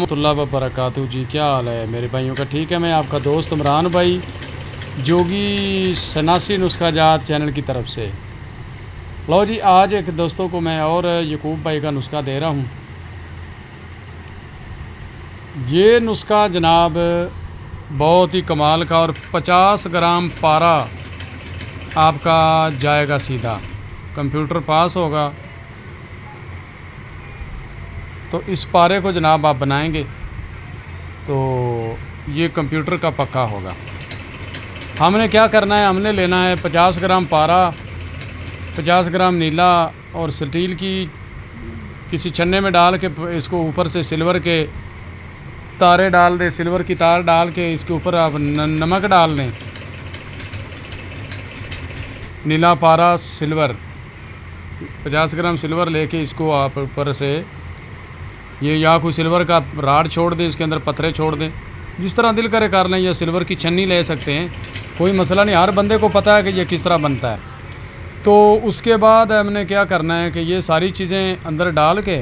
रहमतुल्लाहि व बरकातहू जी। क्या हाल है मेरे भाइयों का? ठीक है। मैं आपका दोस्त इमरान भाई, जोगी सनासी नुस्खा जात चैनल की तरफ से। लो जी, आज एक दोस्तों को मैं और यकूब भाई का नुस्खा दे रहा हूँ। ये नुस्खा जनाब बहुत ही कमाल का, और 50 ग्राम पारा आपका जाएगा सीधा, कंप्यूटर पास होगा। तो इस पारे को जनाब आप बनाएंगे तो ये कंप्यूटर का पक्का होगा। हमने क्या करना है, हमने लेना है 50 ग्राम पारा, 50 ग्राम नीला, और स्टील की किसी छन्ने में डाल के इसको ऊपर से सिल्वर के तारे डाल दें, सिल्वर की तार डाल के इसके ऊपर आप नमक डाल दें। नीला पारा सिल्वर, 50 ग्राम सिल्वर लेके इसको आप ऊपर से ये या कोई सिल्वर का राड छोड़ दें, इसके अंदर पत्थरे छोड़ दें, जिस तरह दिल करे कर लें, या सिल्वर की छन्नी ले सकते हैं, कोई मसला नहीं। हर बंदे को पता है कि ये किस तरह बनता है। तो उसके बाद हमने क्या करना है कि ये सारी चीज़ें अंदर डाल के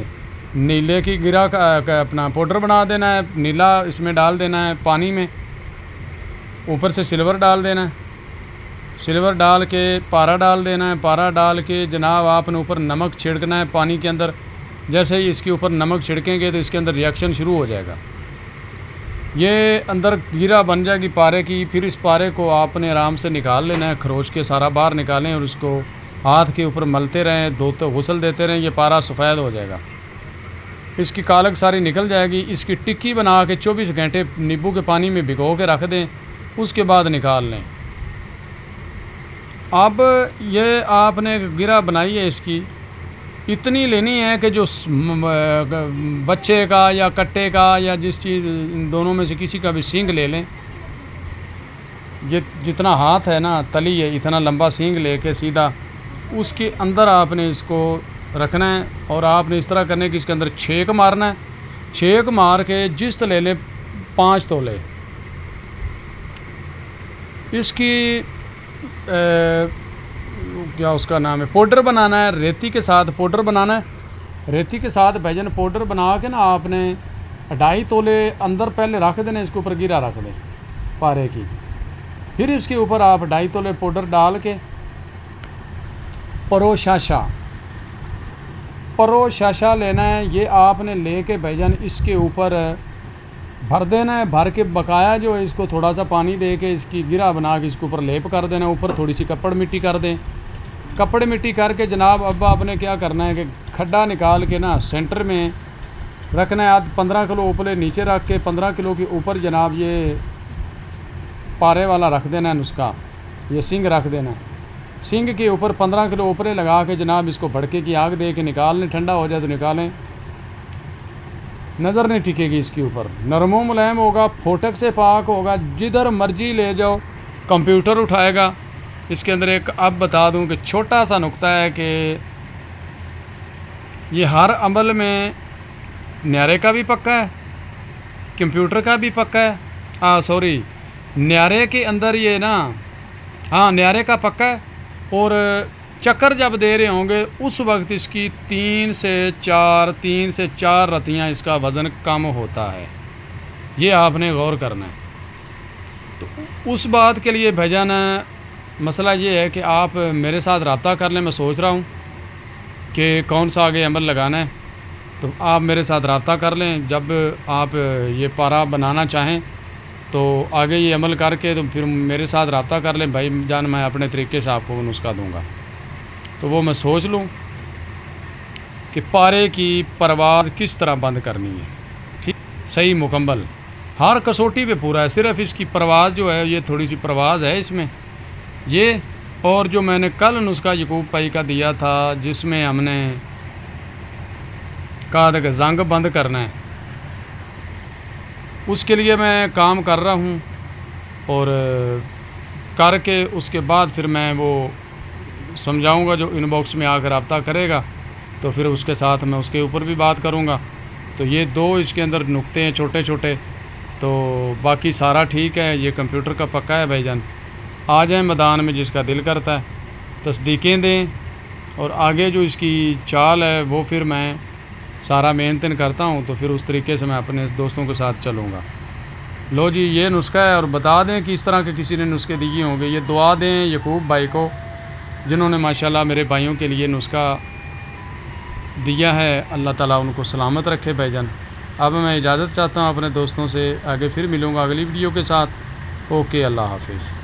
नीले की गिरा का अपना पाउडर बना देना है। नीला इसमें डाल देना है पानी में, ऊपर से सिल्वर डाल देना है, सिल्वर डाल के पारा डाल देना है, पारा डाल के जनाब आपने ऊपर नमक छिड़कना है पानी के अंदर। जैसे ही इसके ऊपर नमक छिड़केंगे तो इसके अंदर रिएक्शन शुरू हो जाएगा, ये अंदर गिरा बन जाएगी पारे की। फिर इस पारे को आपने आराम से निकाल लेना है, खरोच के सारा बाहर निकालें और उसको हाथ के ऊपर मलते रहें, धोते गुसल देते रहें, ये पारा सफ़ेद हो जाएगा, इसकी कालक सारी निकल जाएगी। इसकी टिक्की बना के 24 घंटे नींबू के पानी में भिगो के रख दें, उसके बाद निकाल लें। अब ये आपने गिरा बनाई है, इसकी इतनी लेनी है कि जो बच्चे का या कट्टे का या जिस चीज़ इन दोनों में से किसी का भी सींग ले लें। जितना हाथ है ना, तली है, इतना लंबा सींग लेके सीधा उसके अंदर आपने इसको रखना है, और आपने इस तरह करना है कि इसके अंदर छेक मारना है। छेक मार के जिस्त ले लें 5 तोले। इसकी क्या उसका नाम है, पाउडर बनाना है, रेती के साथ पाउडर बनाना है। रेती के साथ भैजन पाउडर बना के ना आपने 2.5 तोले अंदर पहले रख देना, इसके ऊपर गिरा रख दें पारे की। फिर इसके ऊपर आप 2.5 तोले पाउडर डाल के परोशाशा लेना है। ये आपने लेके भैजन इसके ऊपर भर देना है। भर के बकाया जो है इसको थोड़ा सा पानी दे के इसकी गिरा बना के इसके ऊपर लेप कर देना। ऊपर थोड़ी सी कपड़ मिट्टी कर दें। कपड़ मिट्टी करके जनाब अब आपने क्या करना है कि खड्डा निकाल के ना सेंटर में रखना है। आज 15 किलो उपले नीचे रख के 15 किलो के ऊपर जनाब ये पारे वाला रख देना है नुस्खा, ये सिंग रख देना है। सिंग के ऊपर 15 किलो ऊपरे लगा के जनाब इसको भड़के की आग दे के निकाल लें। ठंडा हो जाए तो निकालें, नज़र नहीं टिकेगी इसके ऊपर, नरमो मुलायम होगा, फोटक से पाक होगा, जिधर मर्जी ले जाओ कंप्यूटर उठाएगा। इसके अंदर एक अब बता दूं कि छोटा सा नुक्ता है कि ये हर अमल में न्यारे का भी पक्का है, कंप्यूटर का भी पक्का है। सॉरी, न्यारे के अंदर ये ना, हाँ न्यारे का पक्का है। और चक्कर जब दे रहे होंगे उस वक्त इसकी 3 से 4 रतियाँ इसका वज़न कम होता है, ये आपने गौर करना है। तो उस बात के लिए भैजान मसला ये है कि आप मेरे साथ रब्ता कर लें। मैं सोच रहा हूँ कि कौन सा आगे अमल लगाना है, तो आप मेरे साथ रब्ता कर लें। जब आप ये पारा बनाना चाहें तो आगे ये अमल करके तो फिर मेरे साथ रब्ता कर लें भाई जान, मैं अपने तरीके से आपको नुस्खा दूँगा। तो वो मैं सोच लूँ कि पारे की परवाज़ किस तरह बंद करनी है, ठीक सही मुकम्मल, हर कसौटी पे पूरा है। सिर्फ इसकी परवाज़ जो है, ये थोड़ी सी परवाज़ है इसमें ये। और जो मैंने कल नुस्खा यकूब भाई का दिया था, जिसमें हमने कहा था कि जंग बंद करना है, उसके लिए मैं काम कर रहा हूँ। और करके उसके बाद फिर मैं वो समझाऊंगा, जो इनबॉक्स में आकर रब्ता करेगा तो फिर उसके साथ मैं उसके ऊपर भी बात करूँगा। तो ये 2 इसके अंदर नुक्ते हैं छोटे छोटे, तो बाकी सारा ठीक है। ये कंप्यूटर का पक्का है भाईजान। आ जाए मैदान में, जिसका दिल करता है तस्दीकें दें, और आगे जो इसकी चाल है वो फिर मैं सारा मेहनत करता हूँ तो फिर उस तरीके से मैं अपने दोस्तों के साथ चलूँगा। लो जी, ये नुस्खा है। और बता दें कि इस तरह के किसी ने नुस्खे दिए होंगे, ये दुआ दें यकूब भाई को, जिन्होंने माशाल्लाह मेरे भाइयों के लिए नुस्खा दिया है। अल्लाह ताला उनको सलामत रखे भाईजान। अब मैं इजाज़त चाहता हूँ अपने दोस्तों से, आगे फिर मिलूँगा अगली वीडियो के साथ। ओके, अल्लाह हाफिज़।